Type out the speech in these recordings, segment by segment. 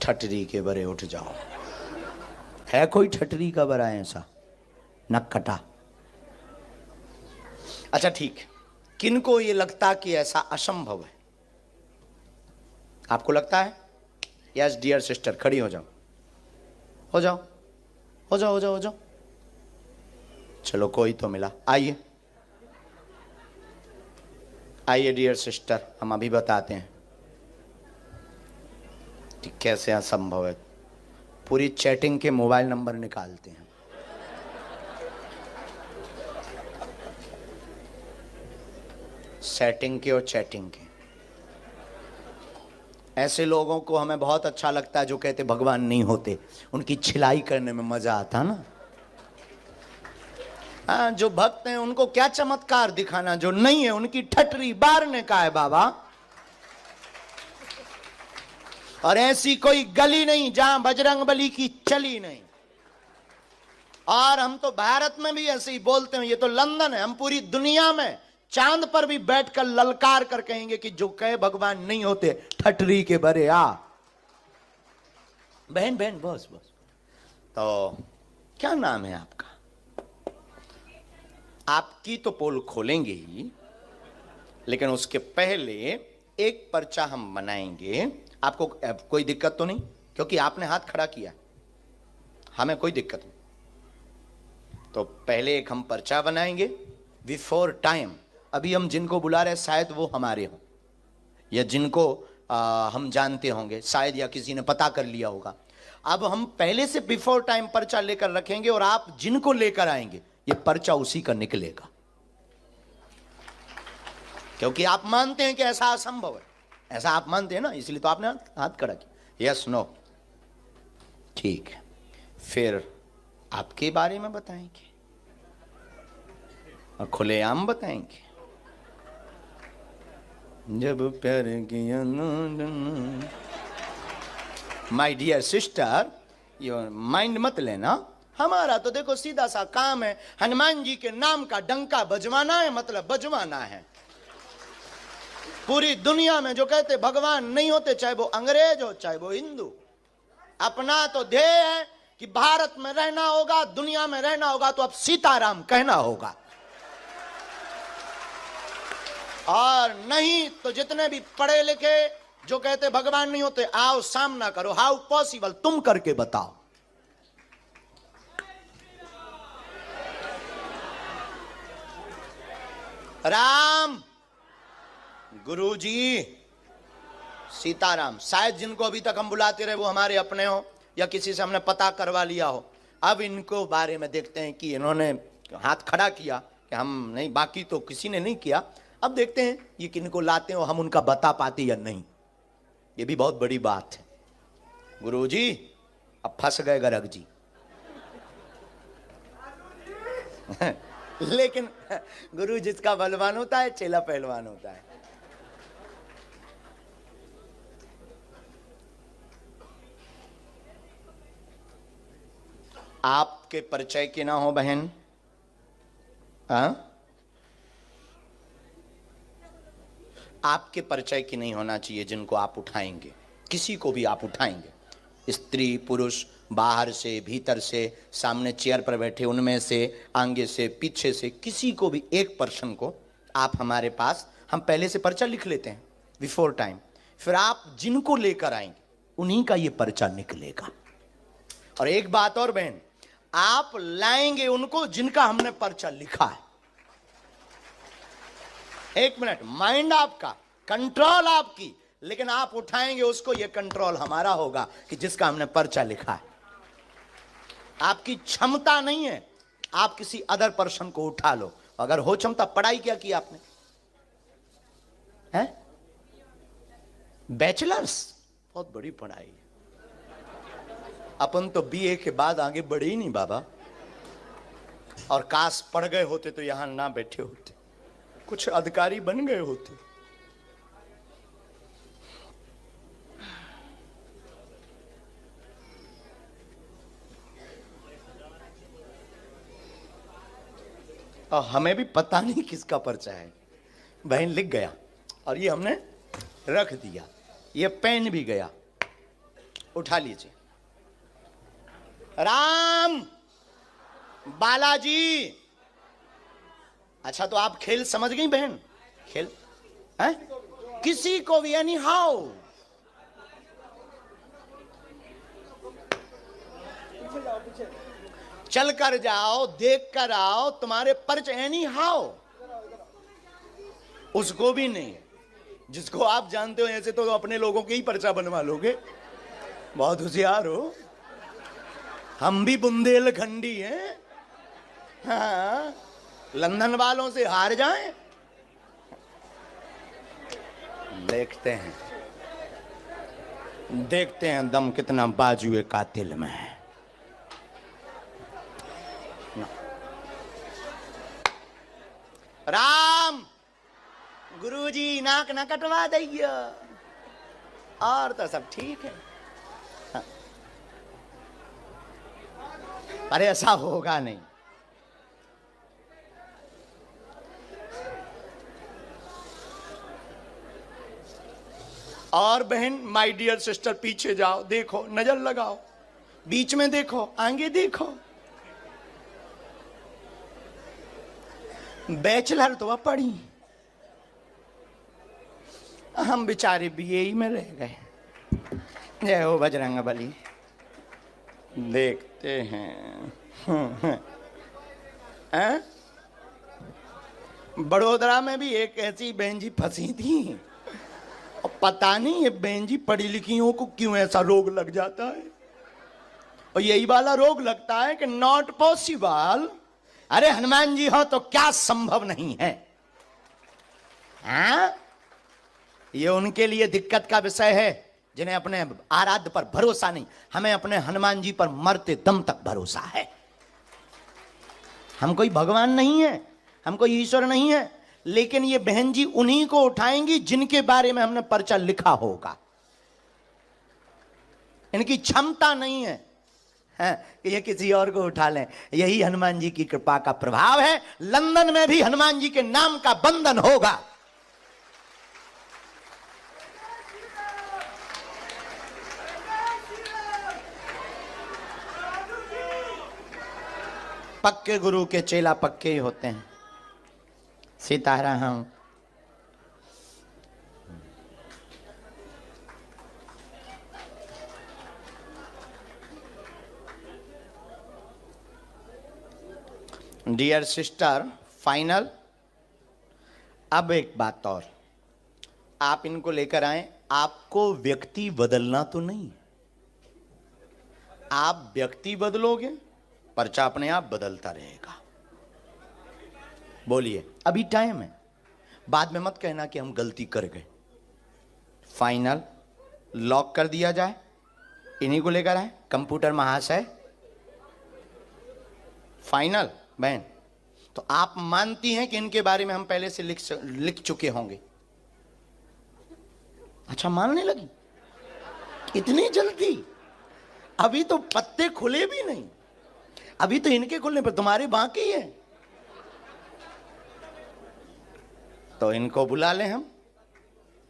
ठटरी के बरे उठ जाओ। है कोई ठटरी का बरा ऐसा? नक कटा। अच्छा ठीक, किनको ये लगता कि ऐसा असंभव है? आपको लगता है? यस डियर सिस्टर, खड़ी हो जाओ, हो जाओ, हो जाओ, हो जाओ, हो जाओ। चलो कोई तो मिला। आइए आइए डियर सिस्टर, हम अभी बताते हैं कि कैसे असंभव है। पूरी चैटिंग के मोबाइल नंबर निकालते हैं। सेटिंग के और चैटिंग के। ऐसे लोगों को हमें बहुत अच्छा लगता है जो कहते भगवान नहीं होते। उनकी छिलाई करने में मजा आता ना। हाँ, जो भक्त हैं उनको क्या चमत्कार दिखाना, जो नहीं है उनकी ठटरी बारने का है बाबा। और ऐसी कोई गली नहीं जहां बजरंगबली की चली नहीं। और हम तो भारत में भी ऐसे ही बोलते हैं, ये तो लंदन है, हम पूरी दुनिया में चांद पर भी बैठकर ललकार कर कहेंगे कि जो कहे भगवान नहीं होते ठटरी के बरे आ। बहन बहन बस बस। तो क्या नाम है आपका? आपकी तो पोल खोलेंगे ही, लेकिन उसके पहले एक पर्चा हम बनाएंगे। आपको कोई दिक्कत तो नहीं? क्योंकि आपने हाथ खड़ा किया, हमें कोई दिक्कत नहीं। तो पहले एक हम पर्चा बनाएंगे बिफोर टाइम। अभी हम जिनको बुला रहे हैं शायद वो हमारे हों, या जिनको हम जानते होंगे शायद, या किसी ने पता कर लिया होगा। अब हम पहले से बिफोर टाइम पर्चा लेकर रखेंगे और आप जिनको लेकर आएंगे ये पर्चा उसी का निकलेगा, क्योंकि आप मानते हैं कि ऐसा असंभव है। ऐसा आप मानते हैं ना, इसलिए तो आपने हाथ खड़ा किया। यस नो, ठीक है। फिर आपके बारे में बताएंगे और खुलेआम बताएंगे। जब प्यार किया माय डियर सिस्टर, ये माइंड मत लेना। हमारा तो देखो सीधा सा काम है, हनुमान जी के नाम का डंका बजवाना है, मतलब बजवाना है। पूरी दुनिया में जो कहते भगवान नहीं होते, चाहे वो अंग्रेज हो चाहे वो हिंदू, अपना तो ध्येय है कि भारत में रहना होगा, दुनिया में रहना होगा तो अब सीताराम कहना होगा। और नहीं तो जितने भी पढ़े लिखे जो कहते भगवान नहीं होते, आओ सामना करो। हाउ पॉसिबल, तुम करके बताओ। राम, गुरुजी, सीताराम। शायद जिनको अभी तक हम बुलाते रहे वो हमारे अपने हो, या किसी से हमने पता करवा लिया हो। अब इनको बारे में देखते हैं कि इन्होंने हाथ खड़ा किया कि हम नहीं, बाकी तो किसी ने नहीं किया। अब देखते हैं ये किनको लाते हो, हम उनका बता पाते या नहीं। ये भी बहुत बड़ी बात है। गुरुजी अब फंस गए गर्ग जी। लेकिन गुरु जिसका बलवान होता है चेला पहलवान होता है। आपके परिचय के ना हो बहन, आपके परिचय की नहीं होना चाहिए जिनको आप उठाएंगे। किसी को भी आप उठाएंगे, स्त्री पुरुष, बाहर से भीतर से, सामने चेयर पर बैठे उनमें से, आगे से पीछे से, किसी को भी एक पर्सन को आप हमारे पास, हम पहले से पर्चा लिख लेते हैं बिफोर टाइम। फिर आप जिनको लेकर आएंगे उन्हीं का ये पर्चा निकलेगा। और एक बात और बहन, आप लाएंगे उनको जिनका हमने पर्चा लिखा है। एक मिनट, माइंड आपका, कंट्रोल आपकी, लेकिन आप उठाएंगे उसको, ये कंट्रोल हमारा होगा कि जिसका हमने पर्चा लिखा है। आपकी क्षमता नहीं है, आप किसी अदर पर्सन को उठा लो। अगर हो क्षमता, पढ़ाई क्या की आपने? है बैचलर्स, बहुत बड़ी पढ़ाई है। अपन तो बीए के बाद आगे बढ़े ही नहीं बाबा। और काश पढ़ गए होते तो यहां ना बैठे होते, कुछ अधिकारी बन गए होते। और हमें भी पता नहीं किसका पर्चा है। बहन लिख गया और ये हमने रख दिया, ये पेन भी गया। उठा लीजिए। राम, बालाजी। अच्छा, तो आप खेल समझ गई बहन? खेल है किसी को भी, एनी हाउ। चल कर जाओ, देख कर आओ, तुम्हारे पर्च एनी हाउ। उसको भी नहीं, जिसको आप जानते हो ऐसे तो अपने लोगों के ही पर्चा बनवा लोगे। बहुत होशियार हो। हम भी बुंदेलखंडी हैं। हाँ, लंदन वालों से हार जाएं। देखते हैं दम कितना बाजुए कातिल में है। राम, गुरुजी नाक न कटवा दइए। और तो सब ठीक है। हाँ। अरे ऐसा होगा नहीं। और बहन, माय डियर सिस्टर, पीछे जाओ, देखो, नजर लगाओ, बीच में देखो, आगे देखो। बैचलर तो पढ़ी, हम बेचारे बीए में रह गए। जय हो बजरंग बली। देखते हैं। बड़ोदरा में भी एक ऐसी बहन जी फंसी थी, और पता नहीं ये बहन जी पढ़ी लिखियों को क्यों ऐसा रोग लग जाता है। और यही वाला रोग लगता है कि नॉट पॉसिबल। अरे हनुमान जी हो तो क्या संभव नहीं है? हाँ? ये उनके लिए दिक्कत का विषय है जिन्हें अपने आराध्य पर भरोसा नहीं। हमें अपने हनुमान जी पर मरते दम तक भरोसा है। हम कोई भगवान नहीं है, हम कोई ईश्वर नहीं है, लेकिन ये बहन जी उन्हीं को उठाएंगी जिनके बारे में हमने पर्चा लिखा होगा। इनकी क्षमता नहीं है कि ये किसी और को उठा लें। यही हनुमान जी की कृपा का प्रभाव है। लंदन में भी हनुमान जी के नाम का बंधन होगा। पक्के गुरु के चेला पक्के ही होते हैं। सीताराम। Dear sister, final. अब एक बात और, आप इनको लेकर आए, आपको व्यक्ति बदलना तो नहीं। आप व्यक्ति बदलोगे, पर्चा अपने आप बदलता रहेगा। बोलिए, अभी टाइम है, बाद में मत कहना कि हम गलती कर गए। फाइनल लॉक कर दिया जाए। इन्हीं को लेकर आए कंप्यूटर महाशय। फाइनल बहन, तो आप मानती हैं कि इनके बारे में हम पहले से लिख चुके होंगे? अच्छा, मानने लगी इतनी जल्दी? अभी तो पत्ते खुले भी नहीं, अभी तो इनके खुलने पर तुम्हारे बाकी है। तो इनको बुला लें हम,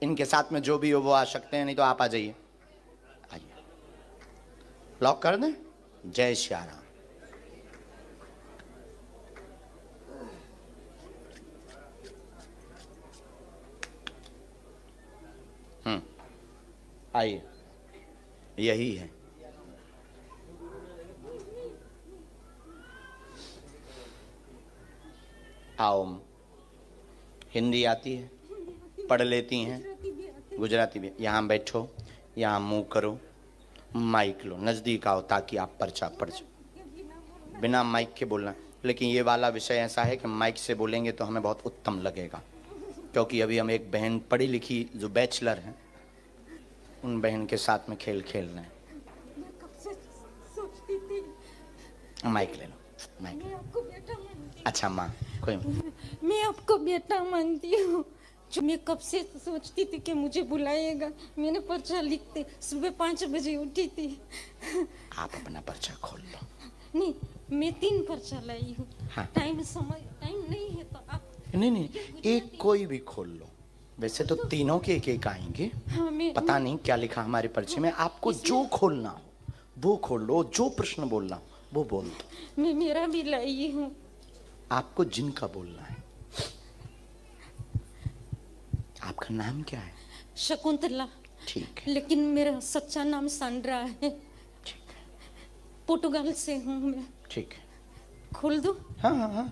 इनके साथ में जो भी हो वो आ सकते हैं, नहीं तो आप आ जाइए। आइए, लॉक कर दें। जय श्री राम। आइए, यही है। आओ, हिंदी आती है, पढ़ लेती हैं, गुजराती भी। यहाँ बैठो, यहाँ मुंह करो, माइक लो, नज़दीक आओ ताकि आप पर्चा पढ़ जाओ। बिना माइक के बोलना, लेकिन ये वाला विषय ऐसा है कि माइक से बोलेंगे तो हमें बहुत उत्तम लगेगा, क्योंकि अभी हम एक बहन पढ़ी लिखी जो बैचलर हैं, उन बहन के साथ में खेल खेलना है। माइक ले लो, माइक। अच्छा माँ, कोई मैं आपको बेटा मानती हूँ। जो मैं कब से सोचती थी कि मुझे बुलाएगा। मैंने पर्चा लिखते सुबह 5 बजे उठी थी। आप अपना पर्चा खोल लो। नहीं, मैं 3 पर्चा लाई हूँ। हाँ। टाइम नहीं है तो आप नहीं, एक कोई भी खोल लो। वैसे तो तीनों के एक एक आएंगे। हाँ मैं पता नहीं क्या लिखा हमारे पर्चे में। आपको जो खोलना हो वो खोल लो, जो प्रश्न बोलना हो वो बोल दो। मैं मेरा भी लाई हूँ। आपको जिनका बोलना है। आपका नाम क्या है? शकुंतला। ठीक है, लेकिन मेरा सच्चा नाम सांड्रा है। ठीक है, पोर्टुगाल से हूँ मैं। ठीक है। खोल दो। हाँ हाँ हाँ।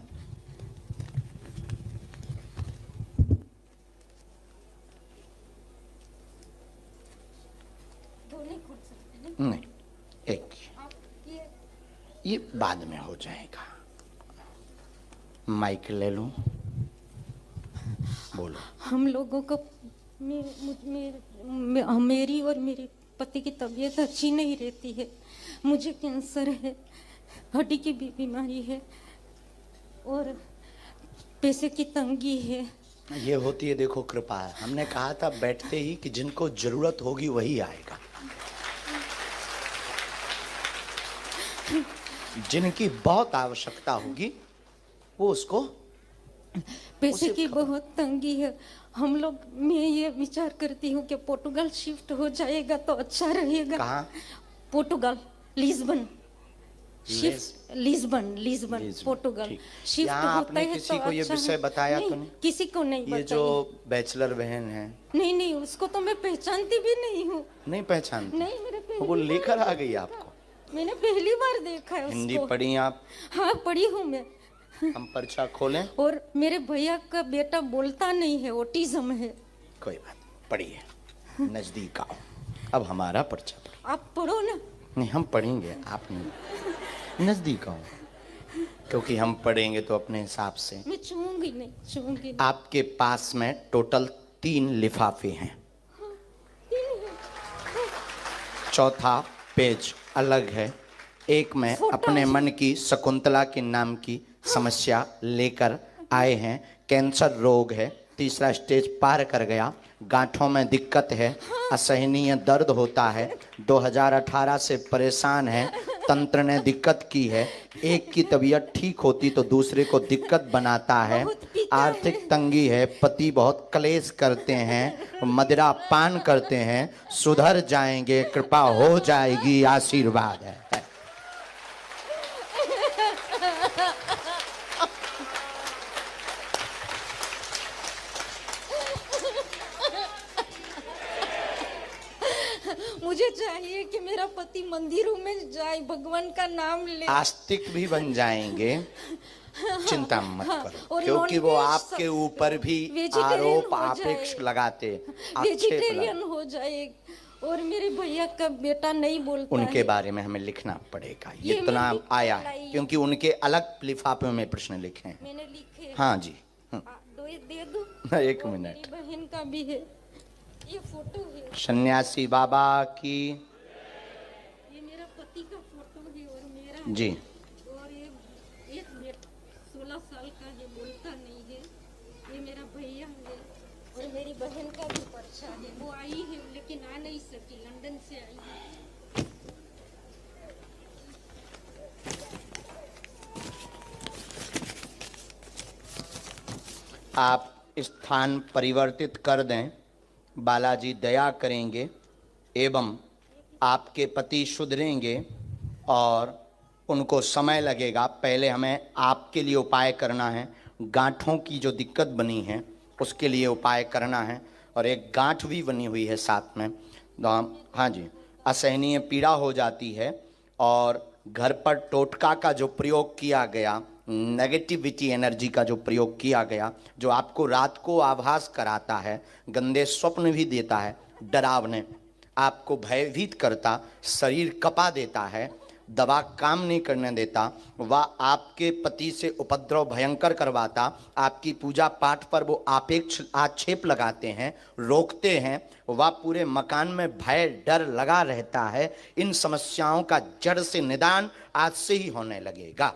दो नहीं खोल सकते ना? नहीं, एक। आप ये बाद में हो जाएगा। माइक ले लूं, बोलो। हम लोगों को मेरी और मेरे पति की तबीयत अच्छी नहीं रहती है। मुझे कैंसर है, हड्डी की भी बीमारी है और पैसे की तंगी है। ये होती है, देखो कृपा है। हमने कहा था बैठते ही कि जिनको जरूरत होगी वही आएगा। जिनकी बहुत आवश्यकता होगी वो उसको पैसे की बहुत तंगी है। हम लोग, मैं ये विचार करती हूँ कि पोर्टुगाल शिफ्ट हो जाएगा तो अच्छा रहेगा। कहाँ? पोर्टुगाल, लिस्बन। शिफ्ट लिस्बन पोर्टुगाल शिफ्ट यहाँ होता आपने है किसी तो को ये अच्छा विषय है। बताया नहीं, तो नहीं? किसी को नहीं ये बताया। जो बैचलर बहन है, नहीं नहीं, उसको तो मैं पहचानती भी नहीं हूँ। नहीं पहचानती? नहीं, मेरे वो पहली लेकर बार आ गई आपको? मैंने पहली बार देखा है हिंदी उसको। पढ़ी आप? हाँ पढ़ी हूँ मैं। हम पर्चा खोलें? और मेरे भैया का बेटा बोलता नहीं है, ऑटिज्म है। कोई बात नहीं, पढ़िए। नजदीक आओ, अब हमारा पर्चा पढ़ो। आप पढ़ो ना। नहीं, हम पढ़ेंगे, आप नहीं। नजदीक आओ, क्योंकि हम पढ़ेंगे तो अपने हिसाब से। मैं छूंगी नहीं। आपके पास में टोटल 3 लिफाफे हैं। चौथा पेज अलग है। एक में अपने मन की शकुंतला के नाम की समस्या लेकर आए हैं। कैंसर रोग है, 3रा स्टेज पार कर गया। गांठों में दिक्कत है, असहनीय दर्द होता है, 2018 से परेशान है, तंत्र ने दिक्कत की है। एक की तबीयत ठीक होती तो दूसरे को दिक्कत बनाता है। आर्थिक तंगी है, पति बहुत क्लेश करते हैं, मदिरा पान करते हैं। सुधर जाएंगे, कृपा हो जाएगी, आशीर्वाद है। मुझे चाहिए कि मेरा पति मंदिरों में जाए, भगवान का नाम ले। आस्तिक भी बन जाएंगे, चिंता मत करो, और क्योंकि वो नॉन-वेज आपके ऊपर भी वेजिटेरियन आरोप हो आपेक्ष जाए। लगाते, आक्षेप वेजिटेरियन लगाते। हो जाए। और मेरे भैया का बेटा नहीं बोलता उनके है। बारे में हमें लिखना पड़ेगा, ये इतना मैं भी आया लाई है, हूँ। क्योंकि उनके अलग लिफाफे में प्रश्न लिखे हैं। मैंने लिखे। हाँ जी। दो दे दो। एक और मिनट। मेरी बहन का भी है, ये फोटो है। सन्यासी बाबा की ये मेरा पति का फोटो है और मेरा जी। और ये एक बेटा 16 साल का है, बोलता नहीं है। ये मेरा भैया है और मेरी बहन का भी पर्चा है। वो आई है लेकिन आ नहीं सकी, लंदन से आई है। आप स्थान परिवर्तित कर दें, बालाजी दया करेंगे एवं आपके पति सुधरेंगे और उनको समय लगेगा। पहले हमें आपके लिए उपाय करना है। गांठों की जो दिक्कत बनी है उसके लिए उपाय करना है, और एक गांठ भी बनी हुई है साथ में। हाँ जी, असहनीय पीड़ा हो जाती है और घर पर टोटका का जो प्रयोग किया गया, नेगेटिविटी एनर्जी का जो प्रयोग किया गया, जो आपको रात को आभास कराता है, गंदे स्वप्न भी देता है, डरावने, आपको भयभीत करता, शरीर कपा देता है, दवा काम नहीं करने देता, वह आपके पति से उपद्रव भयंकर करवाता, आपकी पूजा पाठ पर वो आपेक्ष आक्षेप लगाते हैं, रोकते हैं, वह पूरे मकान में भय डर लगा रहता है। इन समस्याओं का जड़ से निदान आज से ही होने लगेगा।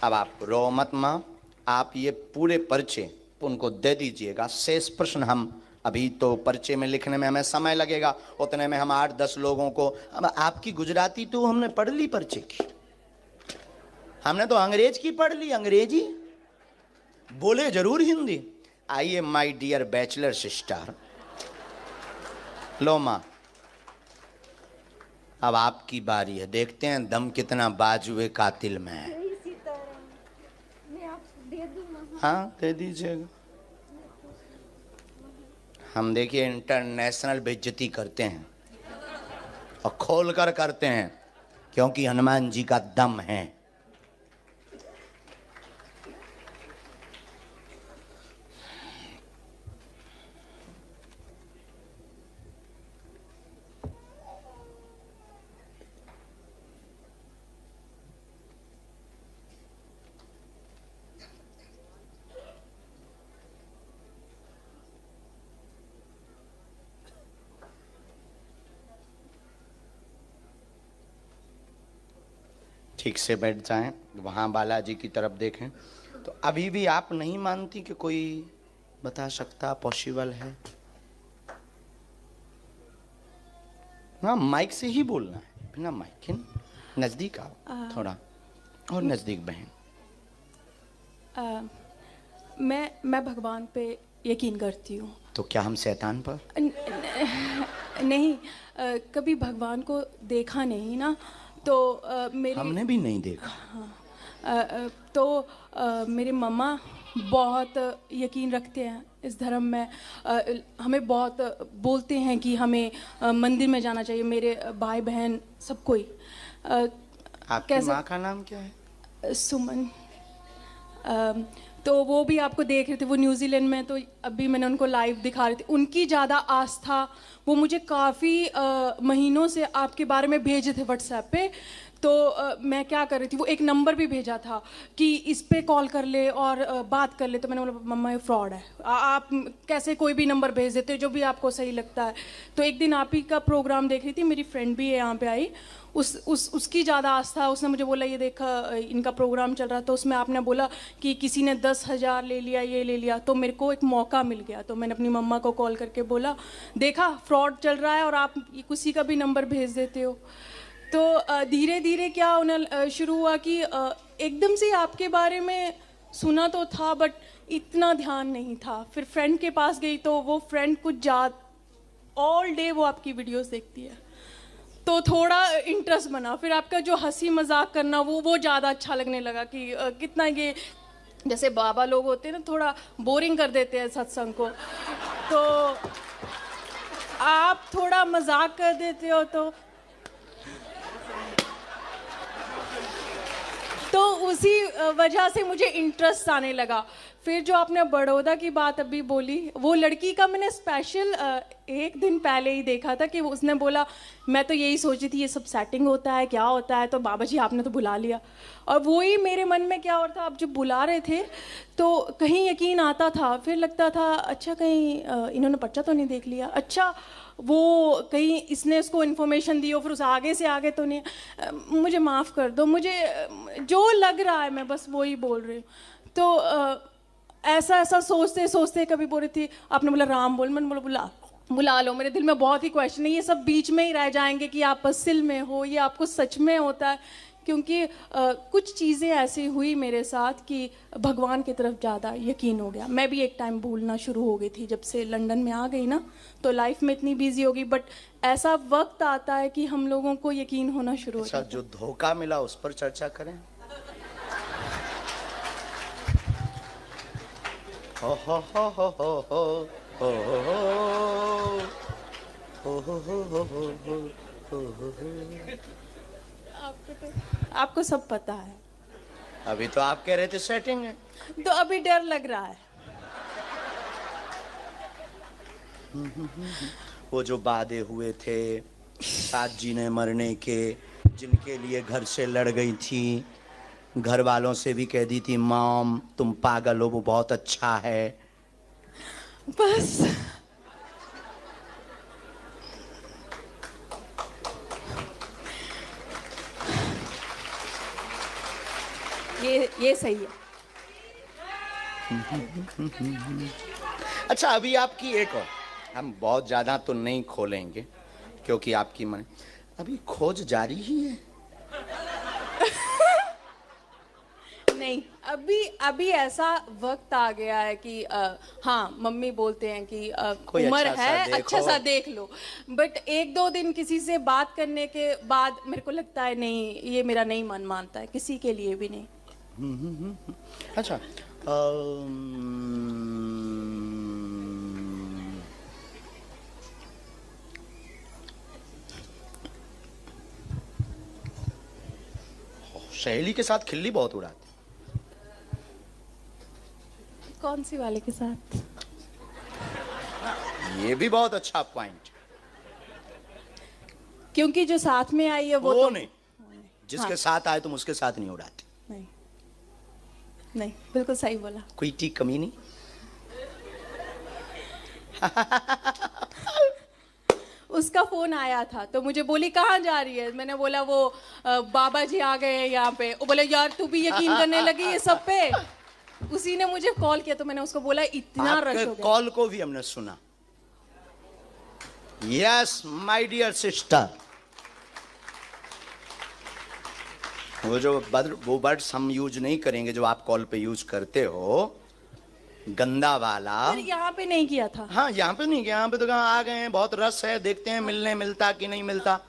अब आप रो मत मां, आप ये पूरे पर्चे उनको दे दीजिएगा। शेष प्रश्न हम अभी तो पर्चे में लिखने में हमें समय लगेगा, उतने में हम 8-10 लोगों को। अब आपकी गुजराती तो हमने पढ़ ली पर्चे की, हमने तो अंग्रेज की पढ़ ली, अंग्रेजी बोले जरूर हिंदी। आइए माय डियर बैचलर सिस्टर। लो माँ, अब आपकी बारी है। देखते हैं दम कितना बाजुए कातिल में है। जय सीताराम। मैं आपको दे दूँ महाराज? हाँ दे दीजिएगा। हम देखिए इंटरनेशनल बेइज्जती करते हैं और खोल कर करते हैं, क्योंकि हनुमान जी का दम है। ठीक से बैठ जाएं, वहां बालाजी की तरफ देखें। तो अभी भी आप नहीं मानती कि कोई बता सकता पॉसिबल है? हाँ माइक से ही बोलना है, बिना माइक के। नजदीक आओ थोड़ा और नजदीक बहन। मैं भगवान पे यकीन करती हूँ। तो क्या हम शैतान पर? नहीं, कभी भगवान को देखा नहीं ना, तो मेरे हमने भी नहीं देखा। तो मेरे मम्मा बहुत यकीन रखते हैं इस धर्म में। हमें बहुत बोलते हैं कि हमें मंदिर में जाना चाहिए, मेरे भाई बहन सब कोई। आपकी माँ का नाम क्या है? सुमन। तो वो भी आपको देख रहे थे, वो न्यूजीलैंड में, तो अभी मैंने उनको लाइव दिखा रही थी। उनकी ज़्यादा आस्था, वो मुझे काफ़ी महीनों से आपके बारे में भेजे थे व्हाट्सएप पे। तो मैं क्या कर रही थी, वो एक नंबर भी भेजा था कि इस पे कॉल कर ले और बात कर ले। तो मैंने बोला मम्मा ये फ्रॉड है, आप कैसे कोई भी नंबर भेज देते हो जो भी आपको सही लगता है। तो एक दिन आप ही का प्रोग्राम देख रही थी, मेरी फ्रेंड भी है यहाँ पे आई, उसकी ज़्यादा आस्था। उसने मुझे बोला ये देखा इनका प्रोग्राम चल रहा था, उसमें आपने बोला कि किसी ने 10,000 ले लिया, ये ले लिया। तो मेरे को एक मौका मिल गया, तो मैंने अपनी मम्मा को कॉल करके बोला देखा फ्रॉड चल रहा है और आप किसी का भी नंबर भेज देते हो। तो धीरे धीरे क्या होना शुरू हुआ कि एकदम से आपके बारे में सुना तो था बट इतना ध्यान नहीं था। फिर फ्रेंड के पास गई तो वो फ्रेंड कुछ ऑल डे वो आपकी वीडियोस देखती है, तो थोड़ा इंटरेस्ट बना। फिर आपका जो हंसी मजाक करना वो ज़्यादा अच्छा लगने लगा कि कितना ये जैसे बाबा लोग होते हैं ना, थोड़ा बोरिंग कर देते हैं सत्संग को, तो आप थोड़ा मजाक कर देते हो। तो उसी वजह से मुझे इंटरेस्ट आने लगा। फिर जो आपने बड़ौदा की बात अभी बोली, वो लड़की का मैंने स्पेशल एक दिन पहले ही देखा था कि उसने बोला मैं तो यही सोची थी ये सब सेटिंग होता है, क्या होता है, तो बाबा जी आपने तो बुला लिया। और वही मेरे मन में क्या हो रहा था, आप जब बुला रहे थे तो कहीं यकीन आता था, फिर लगता था अच्छा कहीं इन्होंने पर्चा तो नहीं देख लिया, अच्छा वो कहीं इसने उसको इन्फॉर्मेशन दी हो, फिर उस आगे से आगे तो नहीं। मुझे माफ़ कर दो, मुझे जो लग रहा है मैं बस वही बोल रही हूँ। तो ऐसा सोचते सोचते कभी बोल रही थी, आपने बोला राम बोल, मैंने बोला बुला लो। मेरे दिल में बहुत ही क्वेश्चन है, ये सब बीच में ही रह जाएंगे कि आप असल में हो, ये आपको सच में होता है। क्योंकि कुछ चीज़ें ऐसी हुई मेरे साथ कि भगवान की तरफ ज़्यादा यकीन हो गया। मैं भी एक टाइम भूलना शुरू हो गई थी, जब से लंदन में आ गई ना तो लाइफ में इतनी बिजी हो गई। बट ऐसा वक्त आता है कि हम लोगों को यकीन होना शुरू हो जाता है। जो धोखा मिला उस पर चर्चा करें। हो हो हो हो हो हो हो हो हो हो हो। आपको सब पता है। अभी तो आप कह रहे थे सेटिंग है, तो अभी डर लग रहा है। वो जो वादे हुए थे साथ जीने मरने के, जिनके लिए घर से लड़ गई थी, घर वालों से भी कह दी थी मॉम तुम पागल हो, वो बहुत अच्छा है। बस ये सही है। अच्छा अभी आपकी एक और, हम बहुत ज्यादा तो नहीं खोलेंगे क्योंकि आपकी मन, अभी खोज जारी ही है। नहीं, अभी ऐसा वक्त आ गया है कि हाँ, मम्मी बोलते हैं कि कोई उम्र अच्छा सा है, देखो। अच्छा सा देख लो। बट एक दो दिन किसी से बात करने के बाद मेरे को लगता है नहीं, ये मेरा नहीं मन मानता है, किसी के लिए भी नहीं। अच्छा, सहेली के साथ खिल्ली बहुत उड़ाती। कौन सी वाले के साथ? ये भी बहुत अच्छा पॉइंट। क्योंकि जो साथ में आई है वो तो नहीं, जिसके साथ आए तुम उसके साथ नहीं उड़ाते। नहीं, नहीं, बिल्कुल सही बोला। कोई टी कमी नहीं। उसका फोन आया था तो मुझे बोली कहाँ जा रही है, मैंने बोला वो बाबा जी आ गए हैं यहाँ पे। वो बोले यार तू भी यकीन करने लगी ये सब पे। उसी ने मुझे कॉल किया तो मैंने उसको बोला इतना रश हो गया। कॉल को भी हमने सुना। यस माय डियर सिस्टर, वो वर्ड्स हम यूज नहीं करेंगे जो आप कॉल पे यूज करते हो, गंदा वाला। पर यहाँ पे नहीं किया था। हाँ, यहाँ पे नहीं किया। यहाँ पे तो कहाँ आ गए हैं, बहुत रस है, देखते हैं मिलने मिलता कि नहीं मिलता।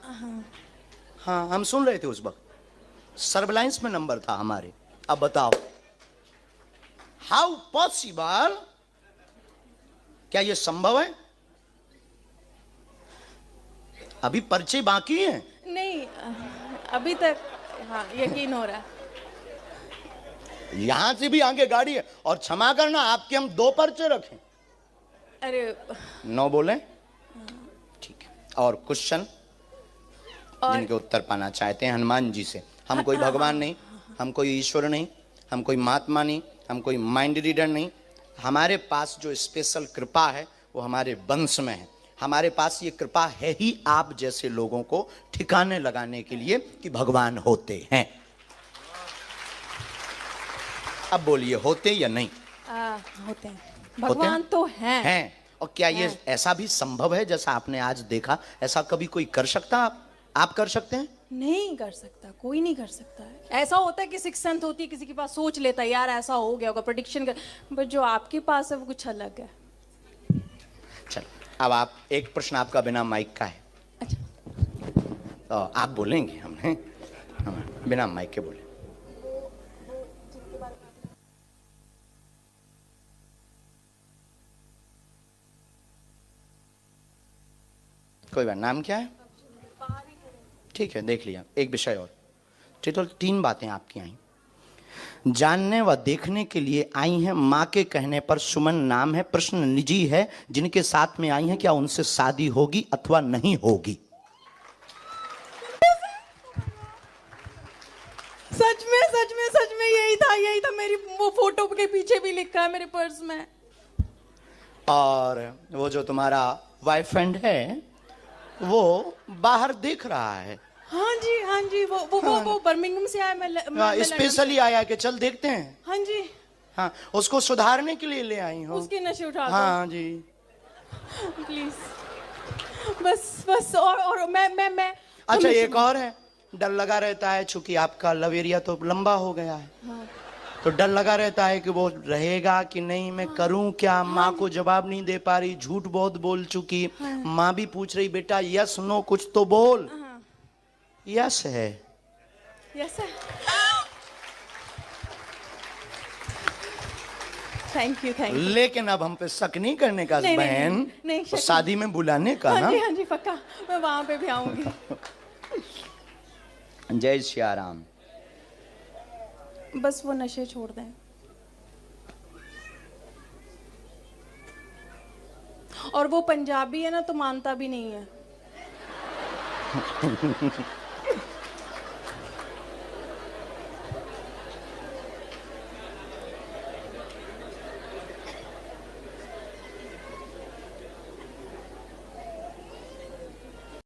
हाँ, हम सुन रहे थे उस वक्त, सर्विलांस में नंबर था हमारे। अब बताओ हाउ पॉसिबल, क्या ये संभव है? अभी पर्चे बाकी हैं। नहीं, अभी तक हाँ यकीन हो रहा है। यहां से भी आगे गाड़ी है। और क्षमा करना, आपके हम 2 पर्चे रखें। अरे 9 बोले? ठीक है। और क्वेश्चन जिनके उत्तर पाना चाहते हैं हनुमान जी से। हम कोई भगवान नहीं, हम कोई ईश्वर नहीं, हम कोई महात्मा नहीं, हम कोई माइंड रीडर नहीं। हमारे पास जो स्पेशल कृपा है वो हमारे वंश में है। हमारे पास ये कृपा है ही आप जैसे लोगों को ठिकाने लगाने के लिए कि भगवान होते हैं। अब बोलिए, होते या नहीं? होते हैं, भगवान तो हैं। और क्या ये ऐसा भी संभव है जैसा आपने आज देखा? ऐसा कभी कोई कर सकता? आप कर सकते हैं? नहीं कर सकता, कोई नहीं कर सकता है। ऐसा होता है कि सिक्स सेंथ होती है, किसी के पास सोच लेता है यार ऐसा हो गया होगा, प्रेडिक्शन कर। बट जो आपके पास है वो कुछ अलग है। चल, अब आप, एक प्रश्न आपका बिना माइक का है। अच्छा, तो आप बोलेंगे, हमने बिना माइक के बोले। कोई बात, नाम क्या है? ठीक है, देख लिया। एक विषय और, टोटल 3 बातें आपकी आई। जानने व देखने के लिए आई हैं। माँ के कहने पर सुमन नाम है। प्रश्न निजी है। जिनके साथ में आई हैं क्या उनसे शादी होगी अथवा नहीं होगी? सच में सच में सच में यही था। मेरी वो फोटो के पीछे भी लिखा है मेरे पर्स में। और वो जो तुम्हारा बॉयफ्रेंड है वो बाहर देख रहा है। हाँ जी, वो बर्मिंघम से आया। मैं स्पेशली आया कि चल देखते हैं। हाँ जी, हाँ, उसको सुधारने के लिए ले आई हो। उसके नशे उठा दो। हाँ जी, प्लीज, बस और मैं अच्छा, एक और है। डर लगा रहता है, चूंकि आपका लव एरिया तो लंबा हो गया है। हाँ। तो डर लगा रहता है कि वो रहेगा कि नहीं, मैं करूं क्या? माँ को जवाब नहीं दे पा रही, झूठ बहुत बोल चुकी। माँ भी पूछ रही बेटा यस नो कुछ तो बोल। यस है। यस है। Thank you. लेकिन अब हम पे शक नहीं करने का नहीं, बहन, नहीं, तो शादी में बुलाने का ना। हाँ जी पक्का, मैं वहां पे भी आऊंगी। जय श्री राम। बस वो नशे छोड़ दें। और वो पंजाबी है ना तो मानता भी नहीं है।